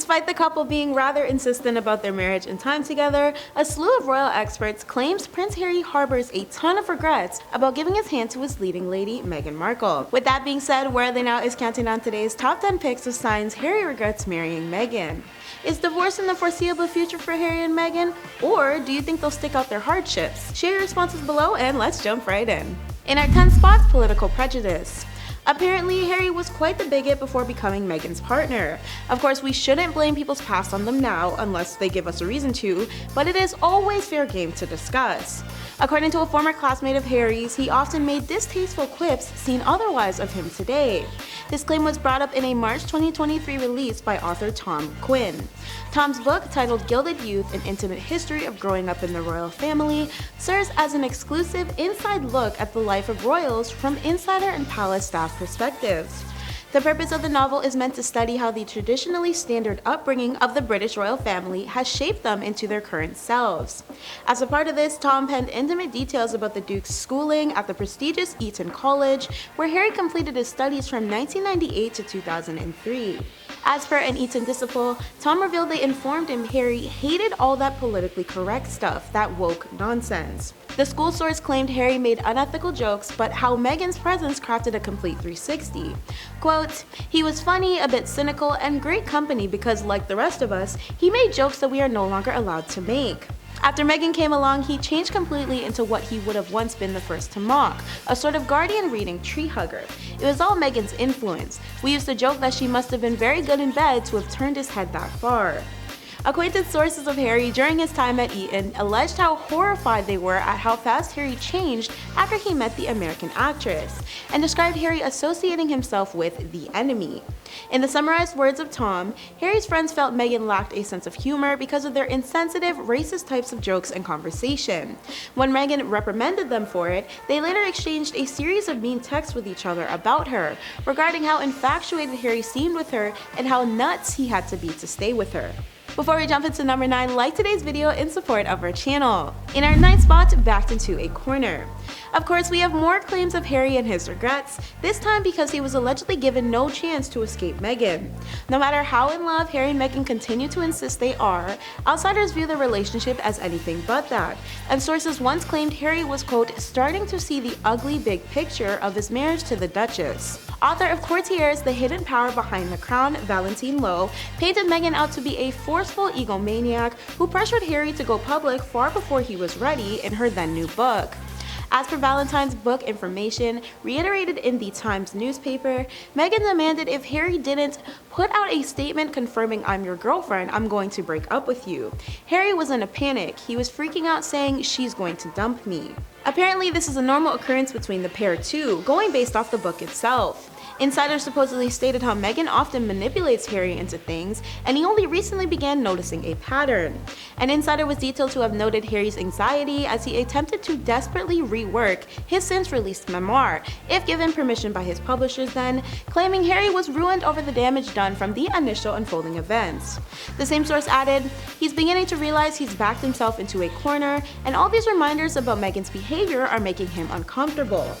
Despite the couple being rather insistent about their marriage and time together, a slew of royal experts claims Prince Harry harbors a ton of regrets about giving his hand to his leading lady, Meghan Markle. With that being said, Where Are They Now is counting down today's top 10 picks of signs Harry regrets marrying Meghan. Is divorce in the foreseeable future for Harry and Meghan? Or do you think they'll stick out their hardships? Share your responses below and let's jump right in. In our 10th spot, political prejudice. Apparently, Harry was quite the bigot before becoming Meghan's partner. Of course, we shouldn't blame people's past on them now unless they give us a reason to, but it is always fair game to discuss. According to a former classmate of Harry's, he often made distasteful quips seen otherwise of him today. This claim was brought up in a March 2023 release by author Tom Quinn. Tom's book, titled Gilded Youth, An Intimate History of Growing Up in the Royal Family, serves as an exclusive inside look at the life of royals from insider and palace staff perspectives. The purpose of the novel is meant to study how the traditionally standard upbringing of the British royal family has shaped them into their current selves. As a part of this, Tom penned intimate details about the Duke's schooling at the prestigious Eton College, where Harry completed his studies from 1998 to 2003. As per an Eton disciple, Tom revealed they informed him Harry hated all that politically correct stuff, that woke nonsense. The school source claimed Harry made unethical jokes, but how Meghan's presence crafted a complete 360. Quote, "He was funny, a bit cynical, and great company because, like the rest of us, he made jokes that we are no longer allowed to make. After Meghan came along, he changed completely into what he would have once been the first to mock, a sort of guardian reading tree hugger. It was all Meghan's influence. We used to joke that she must have been very good in bed to have turned his head that far." Acquainted sources of Harry during his time at Eton alleged how horrified they were at how fast Harry changed after he met the American actress, and described Harry associating himself with the enemy. In the summarized words of Tom, Harry's friends felt Meghan lacked a sense of humor because of their insensitive, racist types of jokes and conversation. When Meghan reprimanded them for it, they later exchanged a series of mean texts with each other about her, regarding how infatuated Harry seemed with her and how nuts he had to be to stay with her. Before we jump into number 9, like today's video in support of our channel. In our 9th spot, backed into a corner. Of course, we have more claims of Harry and his regrets, this time because he was allegedly given no chance to escape Meghan. No matter how in love Harry and Meghan continue to insist they are, outsiders view their relationship as anything but that, and sources once claimed Harry was, quote, starting to see the ugly big picture of his marriage to the Duchess. Author of Courtiers, The Hidden Power Behind the Crown, Valentine Lowe, painted Meghan out to be a forceful egomaniac who pressured Harry to go public far before he was ready in her then new book. As per Valentine's book information, reiterated in the Times newspaper, Meghan demanded if Harry didn't put out a statement confirming "I'm your girlfriend, I'm going to break up with you." Harry was in a panic. He was freaking out saying, "She's going to dump me." Apparently, this is a normal occurrence between the pair too, going based off the book itself. Insiders supposedly stated how Meghan often manipulates Harry into things, and he only recently began noticing a pattern. An insider was detailed to have noted Harry's anxiety as he attempted to desperately rework his since-released memoir, if given permission by his publishers then, claiming Harry was ruined over the damage done from the initial unfolding events. The same source added, "He's beginning to realize he's backed himself into a corner, and all these reminders about Meghan's behavior are making him uncomfortable."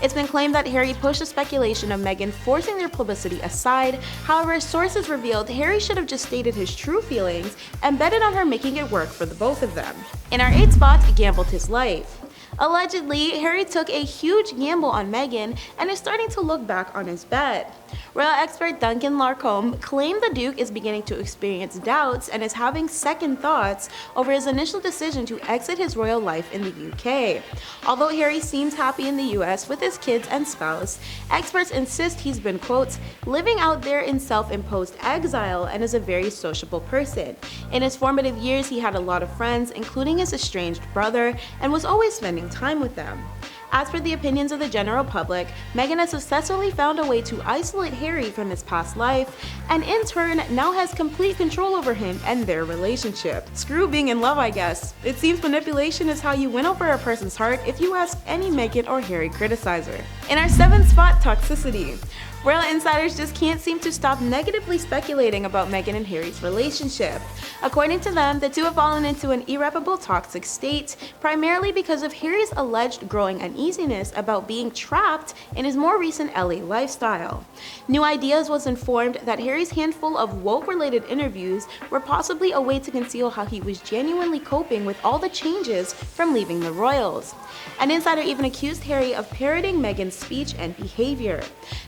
It's been claimed that Harry pushed the speculation of Meghan forcing their publicity aside. However, sources revealed Harry should have just stated his true feelings and betted on her making it work for the both of them. In our 8th spot, gambled his life. Allegedly, Harry took a huge gamble on Meghan and is starting to look back on his bet. Royal expert Duncan Larcombe claimed the Duke is beginning to experience doubts and is having second thoughts over his initial decision to exit his royal life in the UK. Although Harry seems happy in the US with his kids and spouse, experts insist he's been, quote, living out there in self-imposed exile and is a very sociable person. In his formative years, he had a lot of friends, including his estranged brother, and was always spending time with them. As for the opinions of the general public, Meghan has successfully found a way to isolate Harry from his past life, and in turn now has complete control over him and their relationship. Screw being in love, I guess. It seems manipulation is how you win over a person's heart if you ask any Meghan or Harry criticizer. In our 7th spot, toxicity. Royal insiders just can't seem to stop negatively speculating about Meghan and Harry's relationship. According to them, the two have fallen into an irreparable toxic state, primarily because of Harry's alleged growing uneasiness about being trapped in his more recent LA lifestyle. New Ideas was informed that Harry's handful of woke-related interviews were possibly a way to conceal how he was genuinely coping with all the changes from leaving the royals. An insider even accused Harry of parroting Meghan's speech and behavior.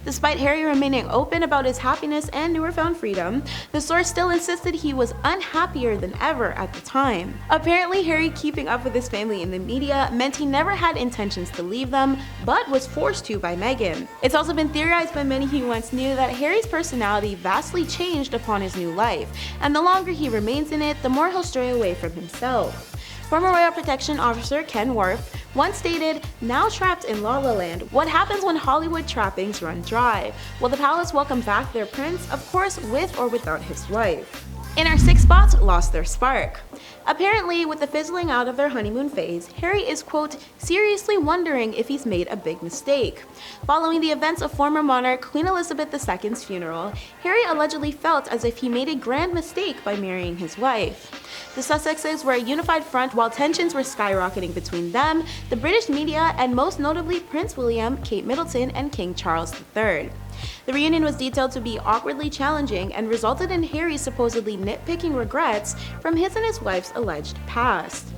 Despite Harry remaining open about his happiness and newfound freedom, the source still insisted he was unhappier than ever at the time. Apparently, Harry keeping up with his family in the media meant he never had intentions to leave them, but was forced to by Meghan. It's also been theorized by many who once knew that Harry's personality vastly changed upon his new life, and the longer he remains in it, the more he'll stray away from himself. Former Royal Protection Officer Ken Worth once stated, "Now trapped in La La Land, what happens when Hollywood trappings run dry? Will the palace welcome back their prince? Of course, with or without his wife." In our sixth spot, lost their spark. Apparently, with the fizzling out of their honeymoon phase, Harry is, quote, seriously wondering if he's made a big mistake. Following the events of former monarch Queen Elizabeth II's funeral, Harry allegedly felt as if he made a grand mistake by marrying his wife. The Sussexes were a unified front while tensions were skyrocketing between them, the British media, and most notably Prince William, Kate Middleton, and King Charles III. The reunion was detailed to be awkwardly challenging and resulted in Harry supposedly nitpicking regrets from his and his wife's alleged past.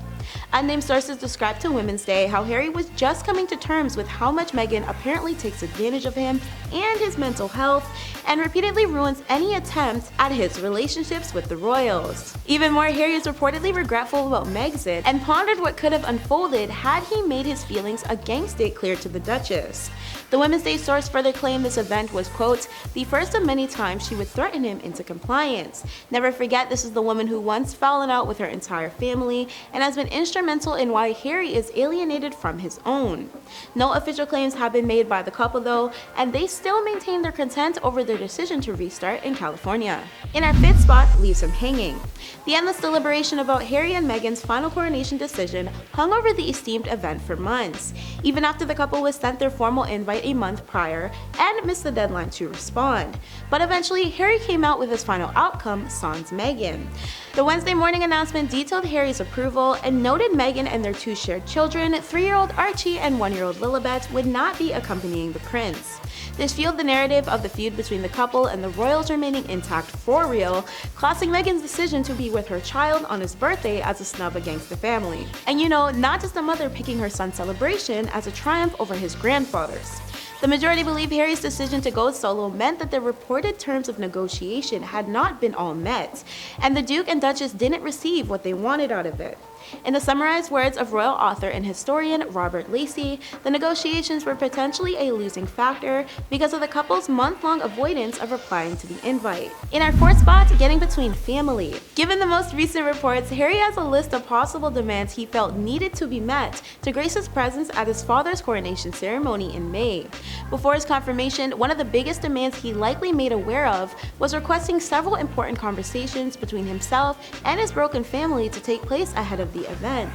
Unnamed sources described to Women's Day how Harry was just coming to terms with how much Meghan apparently takes advantage of him and his mental health, and repeatedly ruins any attempt at his relationships with the royals. Even more, Harry is reportedly regretful about Megxit and pondered what could have unfolded had he made his feelings against it clear to the Duchess. The Women's Day source further claimed this event was, quote, the first of many times she would threaten him into compliance. Never forget, this is the woman who once fallen out with her entire family and has been instrumental in why Harry is alienated from his own. No official claims have been made by the couple though, and they still maintain their content over their decision to restart in California. In our fifth spot, leaves him hanging. The endless deliberation about Harry and Meghan's final coronation decision hung over the esteemed event for months, even after the couple was sent their formal invite a month prior and missed the deadline to respond. But eventually, Harry came out with his final outcome, sans Meghan. The Wednesday morning announcement detailed Harry's approval and noted Meghan and their two shared children, 3-year-old Archie and 1-year-old Lilibet, would not be accompanying the prince. This fueled the narrative of the feud between the couple and the royals remaining intact for real, classing Meghan's decision to be with her child on his birthday as a snub against the family. And you know, not just a mother picking her son's celebration as a triumph over his grandfather's. The majority believe Harry's decision to go solo meant that the reported terms of negotiation had not been all met, and the Duke and Duchess didn't receive what they wanted out of it. In the summarized words of royal author and historian Robert Lacey, the negotiations were potentially a losing factor because of the couple's month-long avoidance of replying to the invite. In our fourth spot, getting between family. Given the most recent reports, Harry has a list of possible demands he felt needed to be met to grace his presence at his father's coronation ceremony in May. Before his confirmation, one of the biggest demands he likely made aware of was requesting several important conversations between himself and his broken family to take place ahead of the event.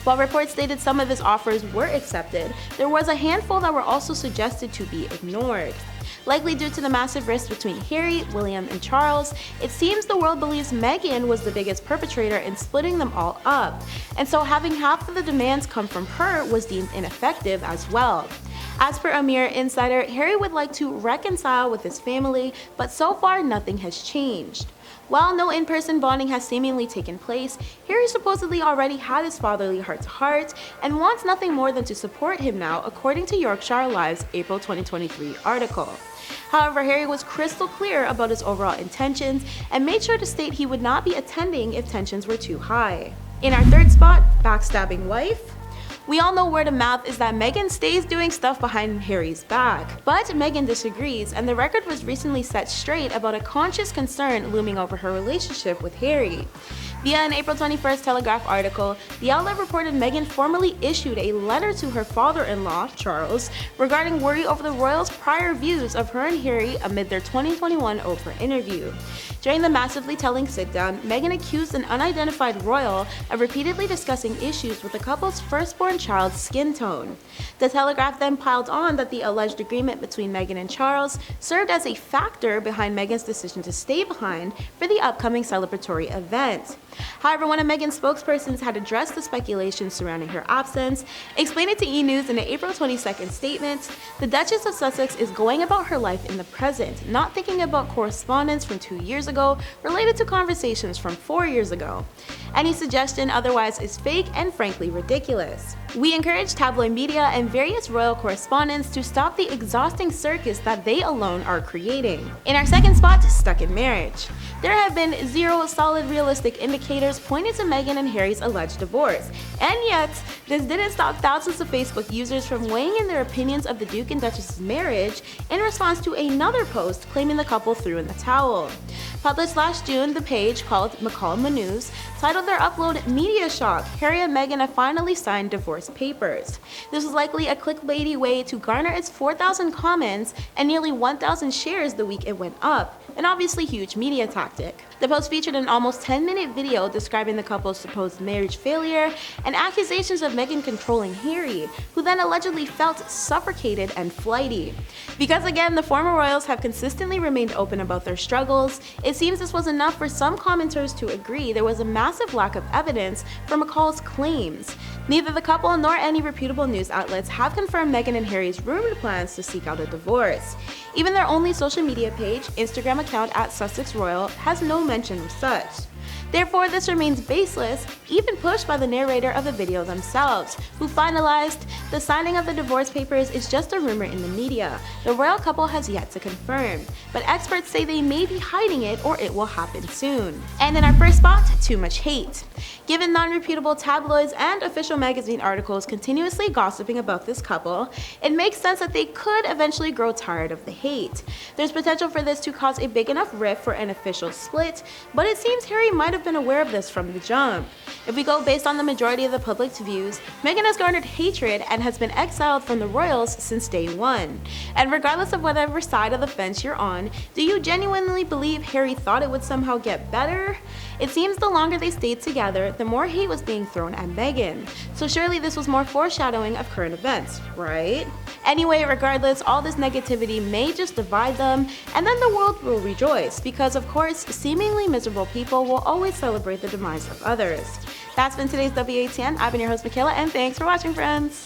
While reports stated some of his offers were accepted, there was a handful that were also suggested to be ignored. Likely due to the massive rift between Harry, William, and Charles, it seems the world believes Meghan was the biggest perpetrator in splitting them all up, and so having half of the demands come from her was deemed ineffective as well. As per a Mirror insider, Harry would like to reconcile with his family, but so far nothing has changed. While no in-person bonding has seemingly taken place, Harry supposedly already had his fatherly heart-to-heart and wants nothing more than to support him now, according to Yorkshire Live's April 2023 article. However, Harry was crystal clear about his overall intentions and made sure to state he would not be attending if tensions were too high. In our third spot, Backstabbing Wife. We all know word of mouth is that Meghan stays doing stuff behind Harry's back, but Meghan disagrees, and the record was recently set straight about a conscious concern looming over her relationship with Harry. Via an April 21st Telegraph article, the outlet reported Meghan formally issued a letter to her father-in-law, Charles, regarding worry over the royals' prior views of her and Harry amid their 2021 Oprah interview. During the massively telling sit-down, Meghan accused an unidentified royal of repeatedly discussing issues with the couple's firstborn child's skin tone. The Telegraph then piled on that the alleged agreement between Meghan and Charles served as a factor behind Meghan's decision to stay behind for the upcoming celebratory event. However, one of Meghan's spokespersons had addressed the speculation surrounding her absence, explaining to E! News in an April 22nd statement, "The Duchess of Sussex is going about her life in the present, not thinking about correspondence from 2 years ago related to conversations from 4 years ago. Any suggestion otherwise is fake and frankly ridiculous. We encourage tabloid media and various royal correspondents to stop the exhausting circus that they alone are creating." In our second spot, stuck in marriage. There have been zero solid realistic indicators pointing to Meghan and Harry's alleged divorce, and yet this didn't stop thousands of Facebook users from weighing in their opinions of the Duke and Duchess's marriage in response to another post claiming the couple threw in the towel. Published last June, the page, called McCall News, titled their upload "Media Shock, Harry and Meghan have finally signed divorce papers." This was likely a clickbaity way to garner its 4,000 comments and nearly 1,000 shares the week it went up, an obviously huge media tactic. The post featured an almost 10-minute video describing the couple's supposed marriage failure and accusations of Meghan controlling Harry, who then allegedly felt suffocated and flighty. Because again, the former royals have consistently remained open about their struggles, it seems this was enough for some commenters to agree there was a massive lack of evidence for McCall's claims. Neither the couple nor any reputable news outlets have confirmed Meghan and Harry's rumored plans to seek out a divorce. Even their only social media page, Instagram account @SussexRoyal, has no mention of such. Therefore, this remains baseless, even pushed by the narrator of the video themselves, who finalized, "The signing of the divorce papers is just a rumor in the media. The royal couple has yet to confirm, but experts say they may be hiding it or it will happen soon." And in our first spot, too much hate. Given non-reputable tabloids and official magazine articles continuously gossiping about this couple, it makes sense that they could eventually grow tired of the hate. There's potential for this to cause a big enough rift for an official split, but it seems Harry might have been aware of this from the jump. If we go based on the majority of the public's views, Meghan has garnered hatred and has been exiled from the royals since day one. And regardless of whatever side of the fence you're on, do you genuinely believe Harry thought it would somehow get better? It seems the longer they stayed together, the more hate was being thrown at Meghan. So surely this was more foreshadowing of current events, right? Anyway, regardless, all this negativity may just divide them, and then the world will rejoice, because of course, seemingly miserable people will always celebrate the demise of others. That's been today's WATN. I've been your host, Michaela, and thanks for watching, friends.